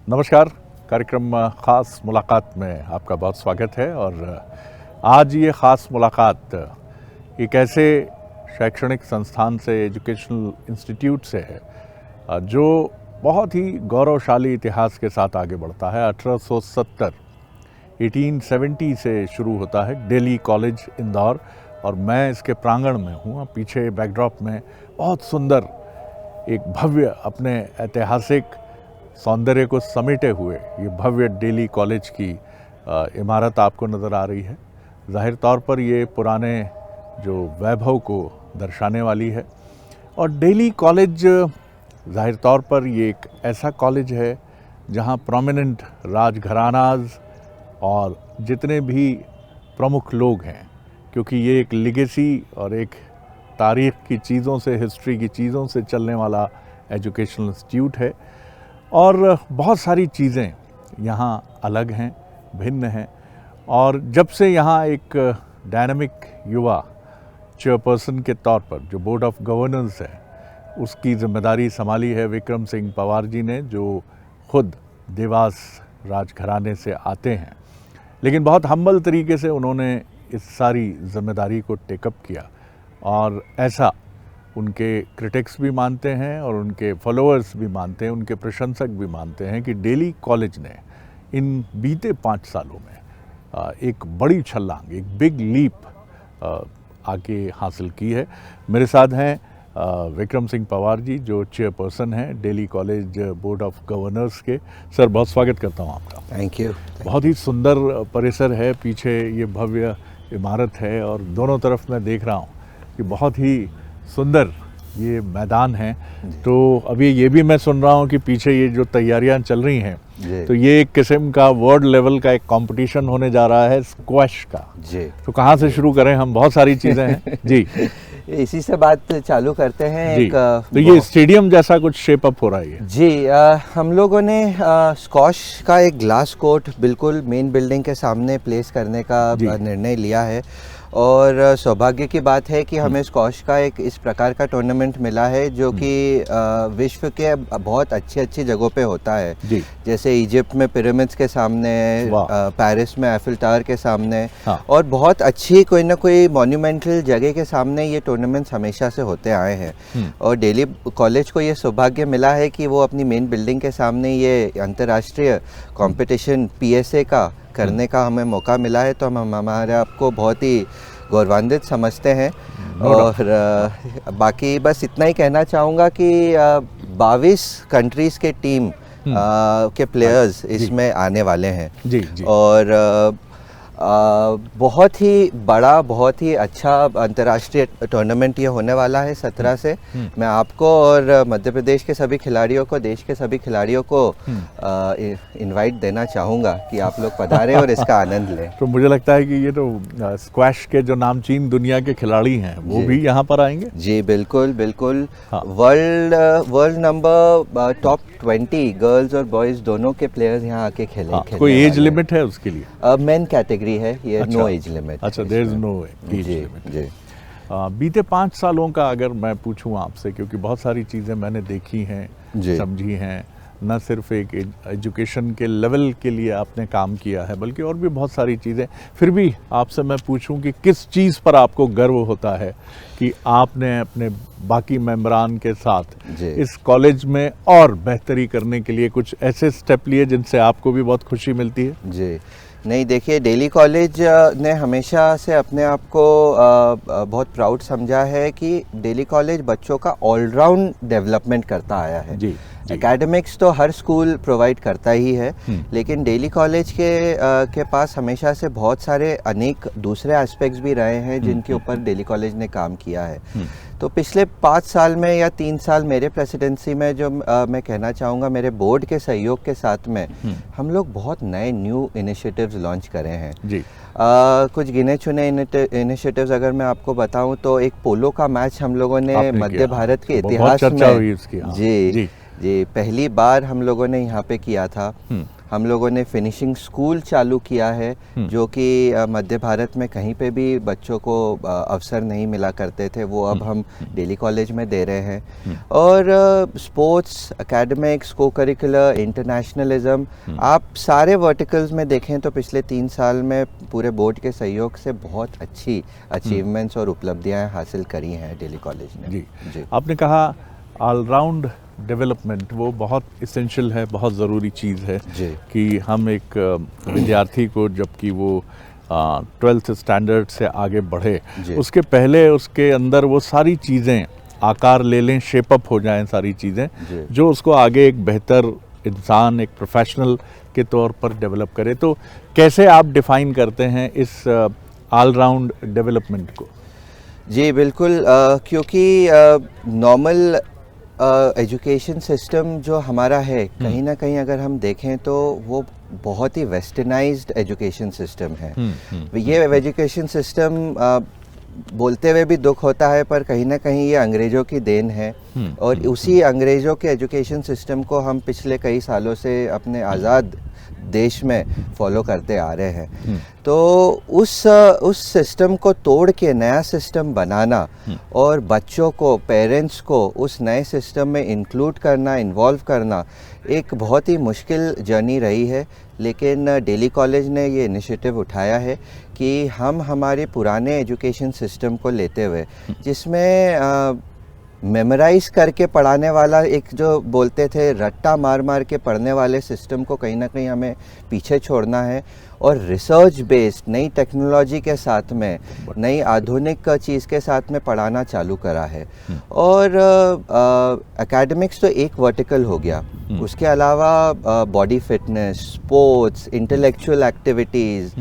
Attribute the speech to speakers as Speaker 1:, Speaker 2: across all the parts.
Speaker 1: नमस्कार। कार्यक्रम ख़ास मुलाकात में आपका बहुत स्वागत है। और आज ये ख़ास मुलाकात एक ऐसे शैक्षणिक संस्थान से, एजुकेशनल इंस्टीट्यूट से है जो बहुत ही गौरवशाली इतिहास के साथ आगे बढ़ता है। 1870 से शुरू होता है, दिल्ली कॉलेज इंदौर, और मैं इसके प्रांगण में हूँ। पीछे बैकड्रॉप में बहुत सुंदर एक भव्य, अपने ऐतिहासिक सौंदर्य को समेटे हुए ये भव्य दिल्ली कॉलेज की इमारत आपको नज़र आ रही है। ज़ाहिर तौर पर ये पुराने जो वैभव को दर्शाने वाली है। और दिल्ली कॉलेज ज़ाहिर तौर पर ये एक ऐसा कॉलेज है जहाँ प्रोमिनेंट राजघरानाज और जितने भी प्रमुख लोग हैं, क्योंकि ये एक लिगेसी और एक तारीख़ की चीज़ों से, हिस्ट्री की चीज़ों से चलने वाला एजुकेशनल इंस्टीट्यूट है। और बहुत सारी चीज़ें यहाँ अलग हैं, भिन्न हैं। और जब से यहाँ एक डायनामिक युवा चेयरपर्सन के तौर पर जो बोर्ड ऑफ गवर्नेंस है, उसकी जिम्मेदारी संभाली है विक्रम सिंह पवार जी ने, जो खुद देवास राजघराने से आते हैं, लेकिन बहुत हम्बल तरीके से उन्होंने इस सारी जिम्मेदारी को टेकअप किया। और ऐसा उनके क्रिटिक्स भी मानते हैं और उनके फॉलोअर्स भी मानते हैं, उनके प्रशंसक भी मानते हैं कि दिल्ली कॉलेज ने इन बीते 5 सालों में एक बड़ी छलांग, एक बिग लीप आगे हासिल की है। मेरे साथ हैं विक्रम सिंह पवार जी, जो चेयरपर्सन हैं Delhi college board of governors के। सर, बहुत स्वागत करता हूं आपका।
Speaker 2: Thank you.
Speaker 1: बहुत ही सुंदर परिसर है, पीछे ये भव्य इमारत है और दोनों तरफ मैं देख रहा हूँ कि बहुत ही सुंदर ये मैदान है। तो अभी ये भी मैं सुन रहा हूँ कि पीछे ये जो तैयारियां चल रही हैं, तो ये एक किस्म का वर्ल्ड लेवल का एक कंपटीशन होने जा रहा है स्क्वैश का।
Speaker 2: जी, तो
Speaker 1: कहाँ से शुरू करें? हम बहुत सारी चीज़ें हैं जी।
Speaker 2: इसी से बात चालू करते हैं।
Speaker 1: जी, तो ये स्टेडियम जैसा कुछ शेप अप हो रहा है
Speaker 2: जी। हम लोगों ने स्क्वैश का एक ग्लास कोर्ट बिल्कुल मेन बिल्डिंग के सामने प्लेस करने का निर्णय लिया है। और सौभाग्य की बात है कि हमें स्क्वैश का एक इस प्रकार का टूर्नामेंट मिला है जो कि विश्व के बहुत अच्छी जगहों पे होता है। जैसे इजिप्ट में पिरामिड्स के सामने, पेरिस में एफिल टावर के सामने, और बहुत अच्छी कोई ना कोई मॉन्यूमेंटल जगह के सामने ये टूर्नामेंट्स हमेशा से होते आए हैं। और दिल्ली कॉलेज को ये सौभाग्य मिला है कि वो अपनी मेन बिल्डिंग के सामने ये अंतर्राष्ट्रीय कंपटीशन PSA का करने का हमें मौका मिला है। तो हम हमारे आपको बहुत ही गौरवान्वित समझते हैं। और बाकी बस इतना ही कहना चाहूँगा कि 22 कंट्रीज़ के टीम के प्लेयर्स इसमें आने वाले हैं। जी। और बहुत ही बड़ा, बहुत ही अच्छा अंतर्राष्ट्रीय टूर्नामेंट ये होने वाला है 17 से। मैं आपको और मध्य प्रदेश के सभी खिलाड़ियों को, देश के सभी खिलाड़ियों को इनवाइट देना चाहूँगा कि आप लोग पधारें और इसका आनंद लें।
Speaker 1: तो मुझे लगता है कि ये तो स्क्वैश के जो नामचीन दुनिया के खिलाड़ी हैं वो भी यहाँ पर आएंगे।
Speaker 2: जी बिल्कुल बिल्कुल। वर्ल्ड नंबर टॉप 20 गर्ल्स और बॉयज़ दोनों के प्लेयर्स यहाँ आके खेले।
Speaker 1: कोई एज लिमिट है उसके लिए?
Speaker 2: मेन कैटेगरी है ये। No age limit.
Speaker 1: अच्छा, there is no age limit. जी। बीते 5 सालों का अगर मैं पूछूं आपसे, क्योंकि बहुत सारी चीज़ें मैंने देखी हैं, समझी हैं, न सिर्फ एक एजुकेशन के लेवल के लिए आपने काम किया है, बल्कि और भी बहुत सारी चीज़ें। फिर भी आपसे मैं पूछूं कि किस चीज़ पर आपको गर्व होता है कि आपने अपने बाकी मेंबरान के साथ इस कॉलेज में और बेहतरी करने के लिए कुछ ऐसे स्टेप लिए जिनसे आपको भी बहुत खुशी मिलती है?
Speaker 2: जी नहीं, देखिए, दिल्ली कॉलेज ने हमेशा से अपने आप को बहुत प्राउड समझा है कि दिल्ली कॉलेज बच्चों का ऑलराउंड डेवलपमेंट करता आया है। जी। एकेडमिक्स तो हर स्कूल प्रोवाइड करता ही है, लेकिन दिल्ली कॉलेज के पास हमेशा से बहुत सारे अनेक दूसरे एस्पेक्ट्स भी रहे हैं जिनके ऊपर दिल्ली कॉलेज ने काम किया है। तो पिछले 5 साल में या 3 साल मेरे प्रेसिडेंसी में जो मैं कहना चाहूँगा, मेरे बोर्ड के सहयोग के साथ में हम लोग बहुत नए न्यू इनिशिएटिव्स लॉन्च करे हैं। जी। कुछ गिने चुने इनिशिएटिव्स अगर मैं आपको बताऊं तो एक पोलो का मैच हम लोगों ने मध्य भारत के इतिहास में
Speaker 1: जी
Speaker 2: जी, पहली बार हम लोगों ने यहाँ पे किया था। हम लोगों ने फिनिशिंग स्कूल चालू किया है, जो कि मध्य भारत में कहीं पे भी बच्चों को अवसर नहीं मिला करते थे, वो अब हम डेली कॉलेज में दे रहे हैं। और स्पोर्ट्स, एकेडमिक्स, को करिकुलर, इंटरनेशनलिज्म, आप सारे वर्टिकल्स में देखें तो पिछले 3 साल में पूरे बोर्ड के सहयोग से बहुत अच्छी अचीवमेंट्स और उपलब्धियाँ हासिल करी हैं डेली कॉलेज ने।
Speaker 1: जी, आपने कहा ऑलराउंड डेवलपमेंट, वो बहुत इसेंशियल है, बहुत ज़रूरी चीज़ है कि हम एक विद्यार्थी को, जबकि वो 12th स्टैंडर्ड से आगे बढ़े, उसके पहले उसके अंदर वो सारी चीज़ें आकार ले लें, शेप अप हो जाएं सारी चीज़ें, जो उसको आगे एक बेहतर इंसान, एक प्रोफेशनल के तौर पर डेवलप करे। तो कैसे आप डिफ़ाइन करते हैं इस ऑलराउंड डेवलपमेंट को?
Speaker 2: जी बिल्कुल, क्योंकि नॉर्मल एजुकेशन सिस्टम जो हमारा है, कहीं ना कहीं अगर हम देखें तो वो बहुत ही वेस्टर्नाइज्ड एजुकेशन सिस्टम है। ये एजुकेशन सिस्टम बोलते हुए भी दुख होता है, पर कहीं ना कहीं ये अंग्रेज़ों की देन है। और उसी अंग्रेज़ों के एजुकेशन सिस्टम को हम पिछले कई सालों से अपने आज़ाद देश में फॉलो करते आ रहे हैं। तो उस सिस्टम को तोड़ के नया सिस्टम बनाना और बच्चों को, पेरेंट्स को उस नए सिस्टम में इंक्लूड करना, इन्वॉल्व करना एक बहुत ही मुश्किल जर्नी रही है। लेकिन डेली कॉलेज ने ये इनिशिएटिव उठाया है कि हम हमारे पुराने एजुकेशन सिस्टम को लेते हुए, जिसमें मेमोराइज करके पढ़ाने वाला, एक जो बोलते थे रट्टा मार मार के पढ़ने वाले सिस्टम को कहीं ना कहीं हमें पीछे छोड़ना है, और रिसर्च बेस्ड नई टेक्नोलॉजी के साथ में, नई आधुनिक चीज़ के साथ में पढ़ाना चालू करा है। और एकेडमिक्स तो एक वर्टिकल हो गया, उसके अलावा body fitness, sports, intellectual activities,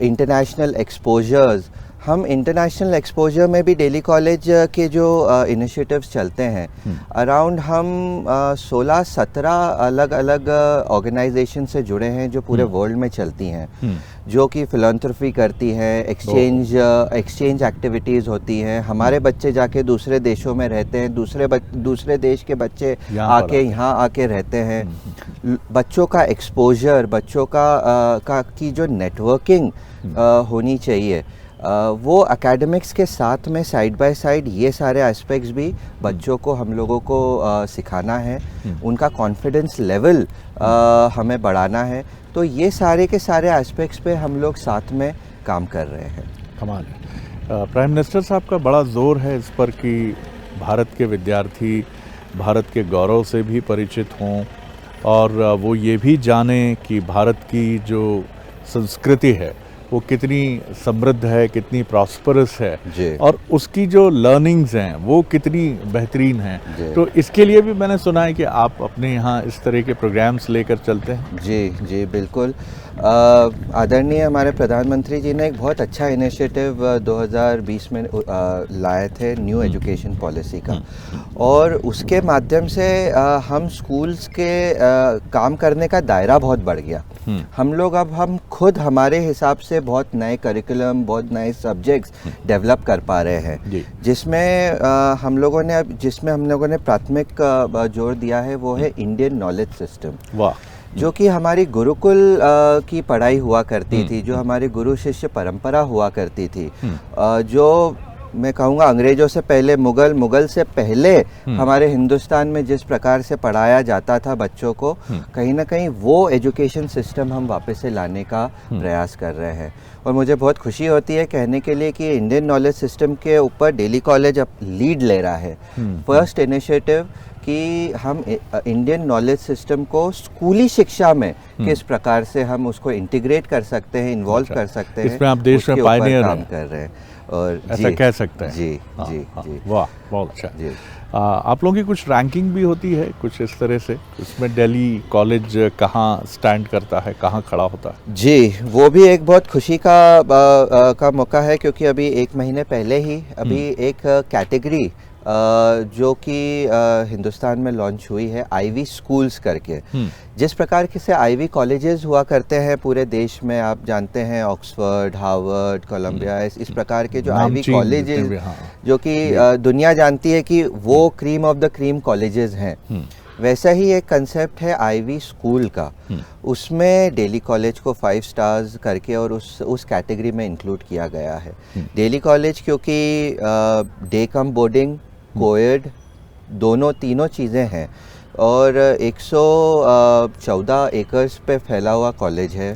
Speaker 2: international exposures. हम इंटरनेशनल एक्सपोजर में भी डेली कॉलेज के जो इनिशिएटिव्स चलते हैं, अराउंड हम 16-17 अलग अलग ऑर्गेनाइजेशन से जुड़े हैं जो पूरे वर्ल्ड में चलती हैं, जो कि फिलैंथ्रोपी करती हैं, एक्सचेंज एक्टिविटीज़ होती हैं। हमारे बच्चे जाके दूसरे देशों में रहते हैं, दूसरे देश के बच्चे आके यहाँ आके रहते हैं। बच्चों का एक्सपोजर, बच्चों की जो नेटवर्किंग होनी चाहिए, वो एकेडमिक्स के साथ में साइड बाय साइड ये सारे एस्पेक्ट्स भी बच्चों को, हम लोगों को सिखाना है। उनका कॉन्फिडेंस लेवल हमें बढ़ाना है। तो ये सारे के सारे एस्पेक्ट्स पे हम लोग साथ में काम कर रहे हैं।
Speaker 1: कमाल है। प्राइम मिनिस्टर साहब का बड़ा जोर है इस पर कि भारत के विद्यार्थी भारत के गौरव से भी परिचित हों, और वो ये भी जानें कि भारत की जो संस्कृति है वो कितनी समृद्ध है, कितनी प्रॉस्परस है, और उसकी जो लर्निंग्स हैं वो कितनी बेहतरीन हैं। तो इसके लिए भी मैंने सुना है कि आप अपने यहाँ इस तरह के प्रोग्राम्स लेकर चलते हैं।
Speaker 2: जी बिल्कुल। आदरणीय हमारे प्रधानमंत्री जी ने एक बहुत अच्छा इनिशिएटिव 2020 में लाए थे, न्यू एजुकेशन पॉलिसी का, और उसके माध्यम से हम स्कूल्स के काम करने का दायरा बहुत बढ़ गया। हम लोग अब हम खुद हमारे हिसाब से बहुत नए करिकुलम, बहुत नए सब्जेक्ट्स डेवलप कर पा रहे हैं, जिसमें हम लोगों ने प्राथमिक जोर दिया है, वो है इंडियन नॉलेज सिस्टम।
Speaker 1: वाह।
Speaker 2: जो कि हमारी गुरुकुल की पढ़ाई हुआ करती थी, जो हमारी गुरु शिष्य परंपरा हुआ करती थी, जो मैं कहूँगा अंग्रेजों से पहले, मुगल से पहले हमारे हिंदुस्तान में जिस प्रकार से पढ़ाया जाता था बच्चों को, कहीं ना कहीं वो एजुकेशन सिस्टम हम वापस से लाने का प्रयास कर रहे हैं। और मुझे बहुत खुशी होती है कहने के लिए कि इंडियन नॉलेज सिस्टम के ऊपर डेली कॉलेज अब लीड ले रहा है। फर्स्ट इनिशिएटिव कि हम इंडियन नॉलेज सिस्टम को स्कूली शिक्षा में किस प्रकार से हम उसको इंटीग्रेट कर सकते हैं, इन्वॉल्व कर सकते हैं,
Speaker 1: इसमें आप देश में पायनियर
Speaker 2: काम कर रहे हैं। और
Speaker 1: ऐसा कह सकते हैं।
Speaker 2: जी।
Speaker 1: वाह, बहुत अच्छा।
Speaker 2: जी।
Speaker 1: आप लोगों की कुछ रैंकिंग भी होती है कुछ इस तरह से, इसमें दिल्ली कॉलेज कहाँ स्टैंड करता है, कहाँ खड़ा होता है?
Speaker 2: जी, वो भी एक बहुत खुशी का मौका है, क्योंकि अभी 1 महीने पहले ही अभी एक कैटेगरी जो कि हिंदुस्तान में लॉन्च हुई है, आईवी स्कूल्स करके। जिस प्रकार के से आईवी कॉलेजेस हुआ करते हैं पूरे देश में, आप जानते हैं ऑक्सफोर्ड, हार्वर्ड, कोलंबिया, इस प्रकार के जो आईवी कॉलेजेस, जो कि दुनिया जानती है कि वो cream of the cream colleges हैं, वैसा ही एक कंसेप्ट है आईवी स्कूल का। उसमें डेली कॉलेज को 5 स्टार्स करके और उस कैटेगरी में इंक्लूड किया गया है। डेली कॉलेज क्योंकि डे कम बोर्डिंग, कोएड दोनों तीनों चीज़ें हैं और 114 एकर्स पे फैला हुआ कॉलेज है।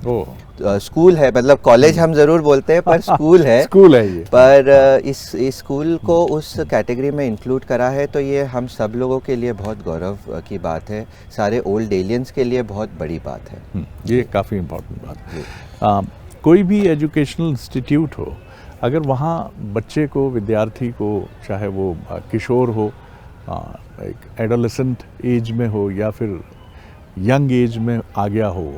Speaker 2: स्कूल है, मतलब कॉलेज हम ज़रूर बोलते हैं पर स्कूल है।
Speaker 1: स्कूल है ये।
Speaker 2: पर इस स्कूल को उस कैटेगरी में इंक्लूड करा है तो ये हम सब लोगों के लिए बहुत गौरव की बात है, सारे ओल्ड एलियंस के लिए बहुत बड़ी बात है।
Speaker 1: ये काफ़ी इम्पोर्टेंट बात है। कोई भी एजुकेशनल इंस्टीट्यूट हो, अगर वहाँ बच्चे को, विद्यार्थी को, चाहे वो किशोर हो, एक एडोलेसेंट एज में हो या फिर यंग एज में आ गया हो,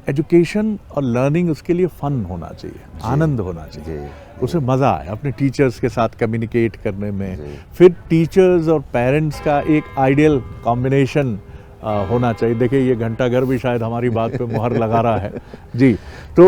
Speaker 1: एजुकेशन और लर्निंग उसके लिए फ़न होना चाहिए, आनंद होना चाहिए, उसे मज़ा आए अपने टीचर्स के साथ कम्युनिकेट करने में। फिर टीचर्स और पेरेंट्स का एक आइडियल कॉम्बिनेशन होना चाहिए। देखिए ये घंटाघर भी शायद हमारी बात पे मुहर लगा रहा है जी। तो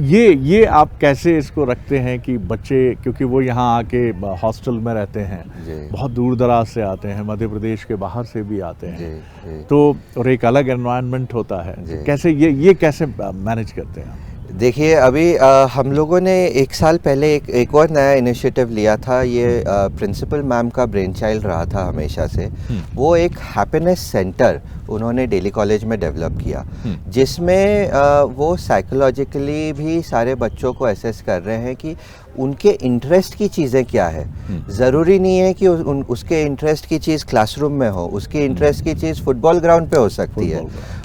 Speaker 1: ये आप कैसे इसको रखते हैं कि बच्चे, क्योंकि वो यहाँ आके हॉस्टल में रहते हैं, बहुत दूर दराज से आते हैं, मध्य प्रदेश के बाहर से भी आते हैं, तो और एक अलग एनवायरनमेंट होता है, कैसे ये कैसे मैनेज करते हैं?
Speaker 2: देखिए अभी हम लोगों ने 1 साल पहले एक और नया इनिशिएटिव लिया था। ये प्रिंसिपल मैम का ब्रेन चाइल्ड रहा था हमेशा से। वो एक हैप्पीनेस सेंटर उन्होंने डेली कॉलेज में डेवलप किया, जिसमें वो साइकोलॉजिकली भी सारे बच्चों को असेस कर रहे हैं कि उनके इंटरेस्ट की चीज़ें क्या है। ज़रूरी नहीं है कि उसके इंटरेस्ट की चीज़ क्लासरूम में हो, उसकी इंटरेस्ट की चीज़ फुटबॉल ग्राउंड पे हो सकती है,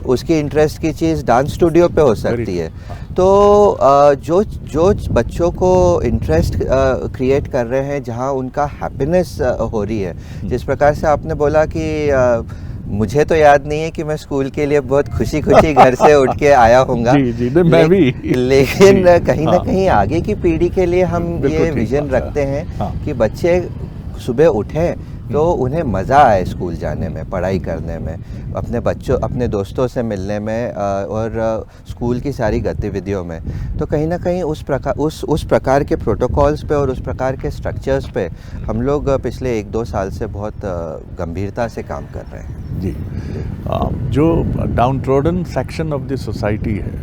Speaker 2: उसकी इंटरेस्ट की चीज़ डांस स्टूडियो पे हो सकती है। तो जो बच्चों को इंटरेस्ट क्रिएट कर रहे हैं, जहाँ उनका हैप्पीनेस हो रही है, जिस प्रकार से आपने बोला कि मुझे तो याद नहीं है कि मैं स्कूल के लिए बहुत खुशी घर से उठ के आया होऊंगा।
Speaker 1: मैं भी।
Speaker 2: लेकिन कहीं ना कहीं आगे की पीढ़ी के लिए हम ये विजन रखते हैं कि बच्चे सुबह उठें तो उन्हें मज़ा आए स्कूल जाने में, पढ़ाई करने में, अपने दोस्तों से मिलने में और स्कूल की सारी गतिविधियों में। तो कहीं ना कहीं उस प्रकार के प्रोटोकॉल्स पे और उस प्रकार के स्ट्रक्चर्स पे हम लोग पिछले 1-2 साल से बहुत गंभीरता से काम कर रहे हैं
Speaker 1: जी। जो down trodden section of the society है,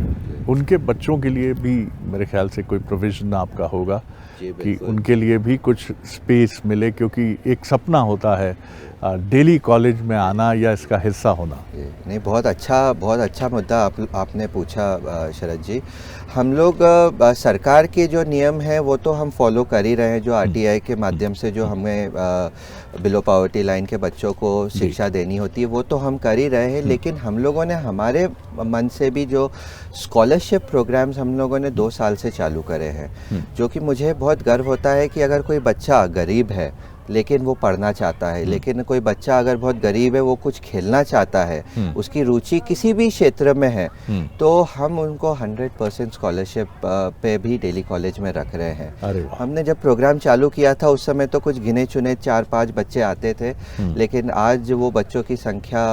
Speaker 1: उनके बच्चों के लिए भी मेरे ख्याल से कोई प्रोविज़न आपका होगा कि उनके लिए भी कुछ स्पेस मिले, क्योंकि एक सपना होता है डेली कॉलेज में आना या इसका हिस्सा होना।
Speaker 2: नहीं, बहुत अच्छा मुद्दा आपने पूछा शरद जी। हम लोग सरकार के जो नियम हैं वो तो हम फॉलो कर ही रहे हैं, जो आरटीआई के माध्यम से जो हमें बिलो पॉवर्टी लाइन के बच्चों को शिक्षा देनी होती है वो तो हम कर ही रहे हैं। लेकिन हम लोगों ने हमारे मन से भी जो स्कॉलरशिप प्रोग्राम्स हम लोगों ने 2 साल से चालू करे हैं, जो कि मुझे बहुत गर्व होता है कि अगर कोई बच्चा गरीब है लेकिन वो पढ़ना चाहता है, लेकिन कोई बच्चा अगर बहुत गरीब है, वो कुछ खेलना चाहता है, उसकी रुचि किसी भी क्षेत्र में है, तो हम उनको 100% स्कॉलरशिप पे भी डेली कॉलेज में रख रहे हैं। हमने जब प्रोग्राम चालू किया था उस समय तो कुछ गिने चुने 4-5 बच्चे आते थे, लेकिन आज वो बच्चों की संख्या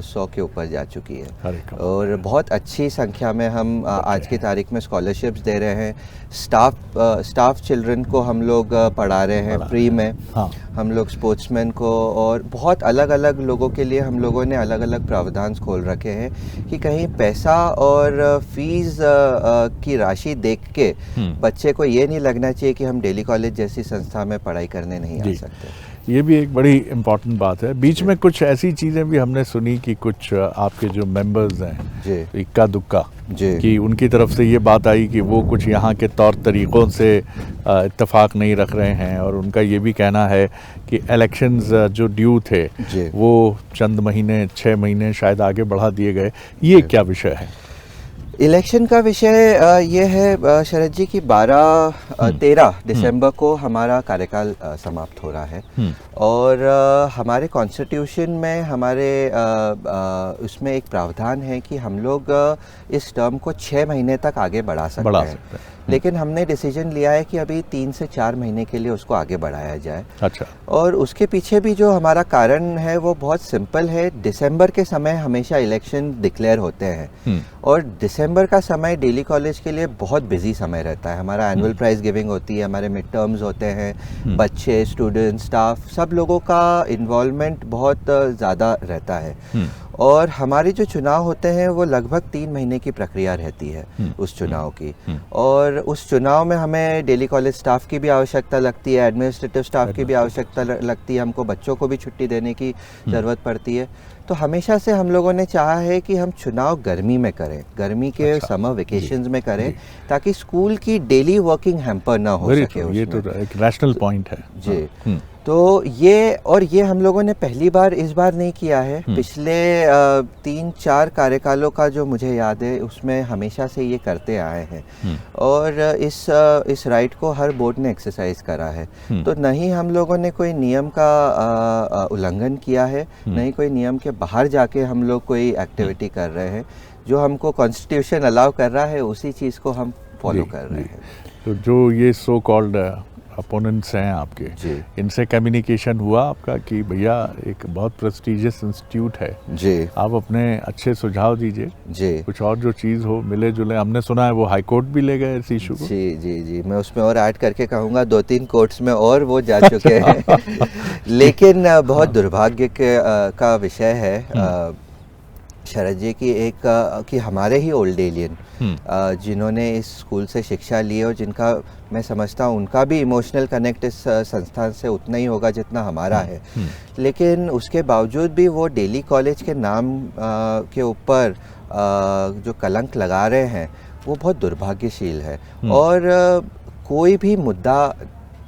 Speaker 2: 100 के ऊपर जा चुकी है और बहुत अच्छी संख्या में हम आज की तारीख में स्कॉलरशिप्स दे रहे हैं। स्टाफ चिल्ड्रन को हम लोग पढ़ा रहे हैं फ्री में। हम लोग स्पोर्ट्समैन को और बहुत अलग अलग लोगों के लिए हम लोगों ने अलग अलग प्रावधान खोल रखे हैं कि कहीं पैसा और फीस की राशि देख के बच्चे को ये नहीं लगना चाहिए कि हम डेली कॉलेज जैसी संस्था में पढ़ाई करने नहीं आ सकते।
Speaker 1: ये भी एक बड़ी इम्पॉर्टेंट बात है। बीच में कुछ ऐसी चीज़ें भी हमने सुनी कि कुछ आपके जो मेंबर्स हैं इक्का दुक्का कि उनकी तरफ से ये बात आई कि वो कुछ यहाँ के तौर तरीक़ों से इत्तेफाक नहीं रख रहे हैं, और उनका ये भी कहना है कि इलेक्शंस जो ड्यू थे वो चंद महीने, 6 महीने शायद आगे बढ़ा दिए गए। ये क्या विषय है?
Speaker 2: इलेक्शन का विषय ये है शरद जी कि 13 दिसंबर को हमारा कार्यकाल समाप्त हो रहा है और हमारे कॉन्स्टिट्यूशन में हमारे उसमें एक प्रावधान है कि हम लोग इस टर्म को 6 महीने तक आगे बढ़ा सकते हैं। लेकिन हमने डिसीजन लिया है कि अभी 3 से 4 महीने के लिए उसको आगे बढ़ाया जाए।
Speaker 1: अच्छा।
Speaker 2: और उसके पीछे भी जो हमारा कारण है वो बहुत सिंपल है। दिसंबर के समय हमेशा इलेक्शन डिक्लेयर होते हैं और दिसंबर का समय डेली कॉलेज के लिए बहुत बिजी समय रहता है। हमारा एनुअल प्राइज गिविंग होती है, हमारे मिड टर्म्स होते हैं, बच्चे, स्टूडेंट, स्टाफ, सब लोगों का इन्वॉल्वमेंट बहुत ज़्यादा रहता है। और हमारे जो चुनाव होते हैं वो लगभग 3 महीने की प्रक्रिया रहती है उस चुनाव की। और उस चुनाव में हमें डेली कॉलेज स्टाफ की भी आवश्यकता लगती है, एडमिनिस्ट्रेटिव स्टाफ की भी आवश्यकता लगती है, हमको बच्चों को भी छुट्टी देने की ज़रूरत पड़ती है। तो हमेशा से हम लोगों ने चाहा है कि हम चुनाव गर्मी में करें, गर्मी के समर वेकेशंस में करें, ताकि स्कूल की डेली वर्किंग हैम्पर ना हो सके उसमें।
Speaker 1: ये तो एक रैशनल पॉइंट है
Speaker 2: जी। तो ये हम लोगों ने पहली बार इस बार नहीं किया है। पिछले 3-4 कार्यकालों का जो मुझे याद है उसमें हमेशा से ये करते आए हैं और इस राइट को हर बोर्ड ने एक्सरसाइज करा है। तो नहीं हम लोगों ने कोई नियम का उल्लंघन किया है, नहीं कोई नियम के बाहर जाके हम लोग कोई एक्टिविटी कर रहे हैं। जो हमको कॉन्स्टिट्यूशन अलाउ कर रहा है उसी चीज़ को हम फॉलो कर रहे हैं।
Speaker 1: तो जो ये सो कॉल्ड अपोनेंट्स हैं आपके, इनसे कम्युनिकेशन हुआ आपका कि भैया एक बहुत प्रेस्टिजियस इंस्टीट्यूट है
Speaker 2: जी,
Speaker 1: आप अपने अच्छे सुझाव दीजिए
Speaker 2: जी,
Speaker 1: कुछ और जो चीज़ हो मिले जुले? हमने सुना है वो हाई कोर्ट भी ले गए इस इशू को।
Speaker 2: जी जी जी, मैं उसमें और ऐड करके कहूँगा 2-3 कोर्ट्स में और वो जा चुके हैं। लेकिन बहुत दुर्भाग्य का विषय है शरद जी की कि हमारे ही ओल्ड एलियन जिन्होंने इस स्कूल से शिक्षा ली और जिनका मैं समझता हूँ उनका भी इमोशनल कनेक्ट इस संस्थान से उतना ही होगा जितना हमारा है, लेकिन उसके बावजूद भी वो डेली कॉलेज के नाम के ऊपर जो कलंक लगा रहे हैं वो बहुत दुर्भाग्यशील है। और कोई भी मुद्दा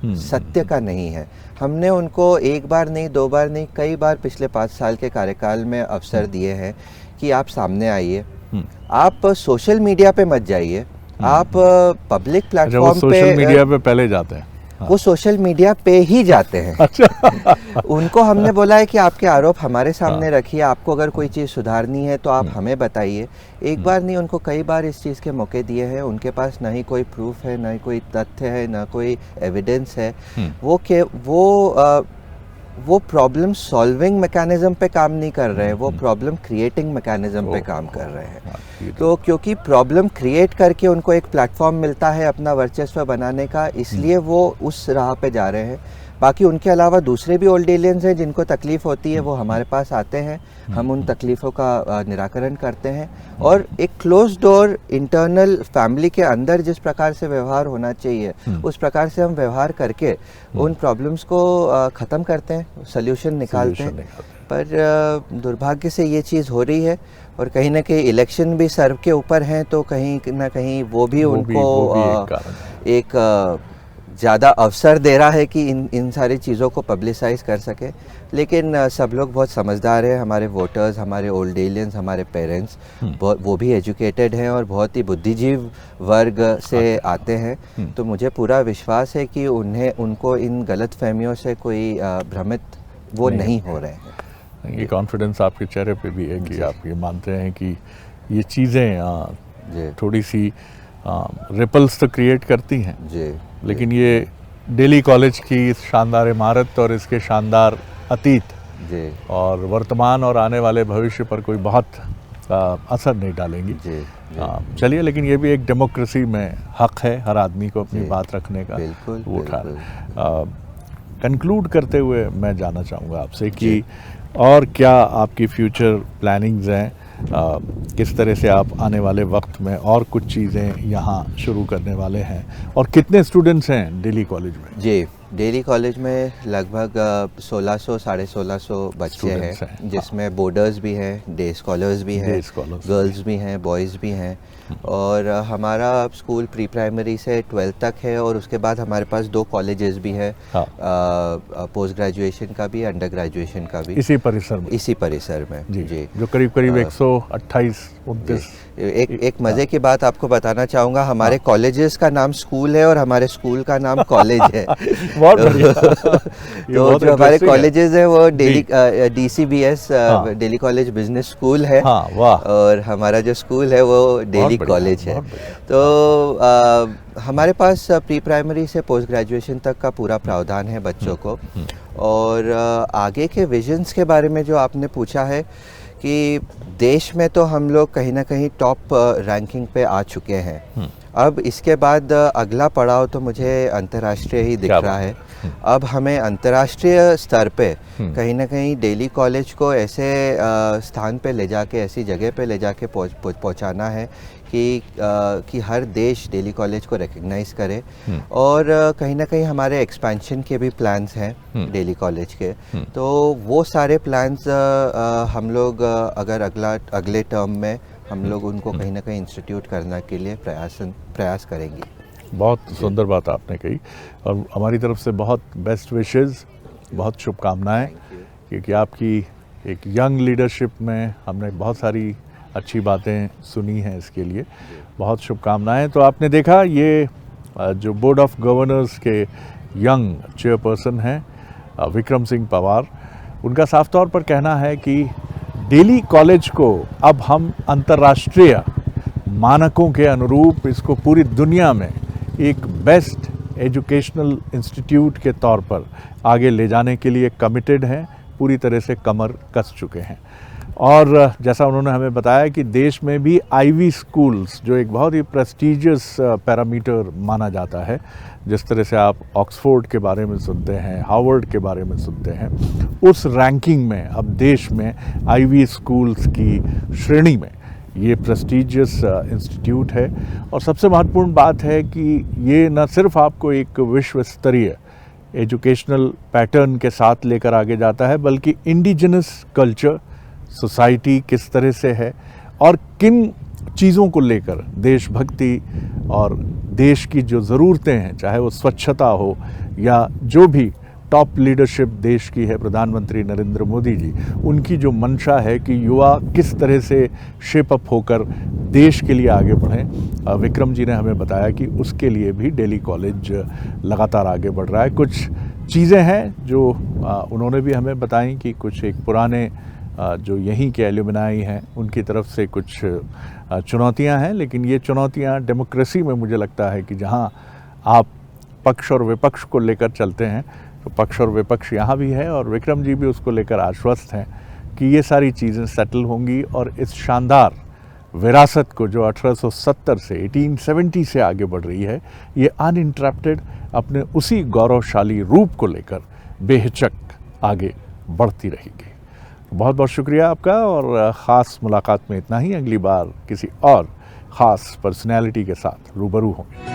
Speaker 2: सत्य का नहीं है। हमने उनको एक बार नहीं, 2 बार नहीं, कई बार पिछले 5 साल के कार्यकाल में अवसर दिए हैं कि आप सामने आइए, आप सोशल मीडिया पे मत जाइए, आप पब्लिक प्लेटफॉर्म पे।
Speaker 1: सोशल मीडिया पे पहले जाते हैं।
Speaker 2: वो सोशल मीडिया पे ही जाते हैं।
Speaker 1: अच्छा।
Speaker 2: उनको हमने बोला है कि आपके आरोप हमारे सामने रखिए, आपको अगर कोई चीज़ सुधारनी है तो आप हमें बताइए। एक बार नहीं, उनको कई बार इस चीज़ के मौके दिए हैं। उनके पास ना ही कोई प्रूफ है, ना ही कोई तथ्य है, ना कोई एविडेंस है। वो प्रॉब्लम सॉल्विंग मैकेनिज्म पे काम नहीं कर रहे हैं, वो प्रॉब्लम क्रिएटिंग मैकेनिज्म पे काम कर रहे हैं। तो क्योंकि प्रॉब्लम क्रिएट करके उनको एक प्लेटफॉर्म मिलता है अपना वर्चस्व बनाने का, इसलिए वो उस राह पे जा रहे हैं। बाकी उनके अलावा दूसरे भी ओल्ड एलियंस हैं जिनको तकलीफ होती है, वो हमारे पास आते हैं, हम उन तकलीफ़ों का निराकरण करते हैं। और एक क्लोज डोर इंटरनल फैमिली के अंदर जिस प्रकार से व्यवहार होना चाहिए उस प्रकार से हम व्यवहार करके उन प्रॉब्लम्स को ख़त्म करते हैं, सल्यूशन निकालते हैं। पर दुर्भाग्य से ये चीज़ हो रही है और कहीं ना कहीं इलेक्शन भी सर के ऊपर हैं, तो कहीं ना कहीं वो भी उनको एक ज़्यादा अवसर दे रहा है कि इन सारी चीज़ों को पब्लिसाइज कर सके। लेकिन सब लोग बहुत समझदार हैं, हमारे वोटर्स, हमारे ओल्ड एलियंस, हमारे पेरेंट्स, वो भी एजुकेटेड हैं और बहुत ही बुद्धिजीव वर्ग से आते हैं। तो मुझे पूरा विश्वास है कि उनको इन गलत फहमियों से कोई भ्रमित वो नहीं हो रहे हैं।
Speaker 1: ये कॉन्फिडेंस आपके चेहरे पे भी है कि आप ये मानते हैं कि ये चीज़ें थोड़ी सी रिपल्स तो क्रिएट करती हैं
Speaker 2: जी,
Speaker 1: लेकिन ये डेली कॉलेज की इस शानदार इमारत और इसके शानदार अतीत
Speaker 2: जी
Speaker 1: और वर्तमान और आने वाले भविष्य पर कोई बहुत असर नहीं डालेंगी। चलिए, लेकिन ये भी एक डेमोक्रेसी में हक है हर आदमी को अपनी बात रखने का।
Speaker 2: बिल्कुल,
Speaker 1: वो उठा कंक्लूड करते हुए मैं जानना चाहूँगा आपसे कि और क्या आपकी फ्यूचर प्लानिंग्स हैं, किस तरह से आप आने वाले वक्त में और कुछ चीज़ें यहाँ शुरू करने वाले हैं, और कितने स्टूडेंट्स हैं डेली कॉलेज में?
Speaker 2: जी, डेली कॉलेज में लगभग 1600-1650 बच्चे हैं, जिसमें बोर्डर्स भी हैं, डे स्कॉलर्स भी हैं, गर्ल्स भी हैं, बॉयज़ भी हैं। और हमारा स्कूल प्री प्राइमरी से 12th तक है और उसके बाद हमारे पास 2 कॉलेजेस भी हैं, पोस्ट ग्रेजुएशन का भी, अंडर ग्रेजुएशन का भी, इसी परिसर में जी,
Speaker 1: जो करीब 128-129।
Speaker 2: एक मज़े की बात आपको बताना चाहूँगा, हमारे कॉलेजेस का नाम स्कूल है और हमारे स्कूल का नाम कॉलेज है।
Speaker 1: बहुत बढ़िया।
Speaker 2: तो जो हमारे कॉलेजेस है वो Delhi DCBS Delhi college business school है।
Speaker 1: हाँ, वाह।
Speaker 2: और हमारा जो स्कूल है वो दिल्ली कॉलेज है। तो हमारे पास प्री प्राइमरी से पोस्ट ग्रेजुएशन तक का पूरा प्रावधान है बच्चों को। और आगे के विजन्स के बारे में जो आपने पूछा है कि देश में तो हम लोग कहीं ना कहीं टॉप रैंकिंग पे आ चुके हैं। अब इसके बाद अगला पड़ाव तो मुझे अंतर्राष्ट्रीय ही दिख रहा है। अब हमें अंतर्राष्ट्रीय स्तर पे कहीं ना कहीं दिल्ली कॉलेज को ऐसे स्थान पे ले जाके, ऐसी जगह पे ले जाके पहुंचाना है कि हर देश दिल्ली कॉलेज को रिकग्नाइज करे। और कहीं ना कहीं हमारे एक्सपेंशन के भी प्लान्स हैं दिल्ली कॉलेज के। तो वो सारे प्लान्स हम लोग अगर अगले टर्म में हम लोग उनको कहीं ना कहीं इंस्टीट्यूट करने के लिए प्रयास करेंगे।
Speaker 1: बहुत सुंदर बात आपने कही और हमारी तरफ से बहुत बेस्ट विशेस, बहुत शुभकामनाएं, क्योंकि आपकी एक यंग लीडरशिप में हमने बहुत सारी अच्छी बातें सुनी हैं। इसके लिए बहुत शुभकामनाएं। तो आपने देखा ये जो बोर्ड ऑफ गवर्नर्स के यंग चेयरपर्सन हैं विक्रम सिंह पंवार, उनका साफ तौर पर कहना है कि दिल्ली कॉलेज को अब हम अंतर्राष्ट्रीय मानकों के अनुरूप इसको पूरी दुनिया में एक बेस्ट एजुकेशनल इंस्टीट्यूट के तौर पर आगे ले जाने के लिए कमिटेड हैं, पूरी तरह से कमर कस चुके हैं। और जैसा उन्होंने हमें बताया कि देश में भी आईवी स्कूल्स, जो एक बहुत ही प्रेस्टीजियस पैरामीटर माना जाता है, जिस तरह से आप ऑक्सफोर्ड के बारे में सुनते हैं, हार्वर्ड के बारे में सुनते हैं, उस रैंकिंग में अब देश में आईवी स्कूल्स की श्रेणी में ये प्रेस्टीजियस इंस्टीट्यूट है। और सबसे महत्वपूर्ण बात है कि ये न सिर्फ आपको एक विश्व स्तरीय एजुकेशनल पैटर्न के साथ लेकर आगे जाता है, बल्कि इंडिजिनस कल्चर, सोसाइटी किस तरह से है और किन चीज़ों को लेकर देशभक्ति और देश की जो ज़रूरतें हैं, चाहे वो स्वच्छता हो या जो भी टॉप लीडरशिप देश की है, प्रधानमंत्री नरेंद्र मोदी जी, उनकी जो मंशा है कि युवा किस तरह से शेप अप होकर देश के लिए आगे बढ़ें, विक्रम जी ने हमें बताया कि उसके लिए भी दिल्ली कॉलेज लगातार आगे बढ़ रहा है। कुछ चीज़ें हैं जो उन्होंने भी हमें बताई कि कुछ एक पुराने जो यहीं के एल्यूमिनाई हैं उनकी तरफ से कुछ चुनौतियां हैं, लेकिन ये चुनौतियां डेमोक्रेसी में मुझे लगता है कि जहां आप पक्ष और विपक्ष को लेकर चलते हैं, तो पक्ष और विपक्ष यहाँ भी है और विक्रम जी भी उसको लेकर आश्वस्त हैं कि ये सारी चीज़ें सेटल होंगी और इस शानदार विरासत को जो 1870 से 1870 से आगे बढ़ रही है, ये अनइंटरप्टेड अपने उसी गौरवशाली रूप को लेकर बेहिचक आगे बढ़ती रहेगी। बहुत बहुत शुक्रिया आपका और ख़ास मुलाकात में इतना ही। अगली बार किसी और ख़ास पर्सनैलिटी के साथ रूबरू होंगे।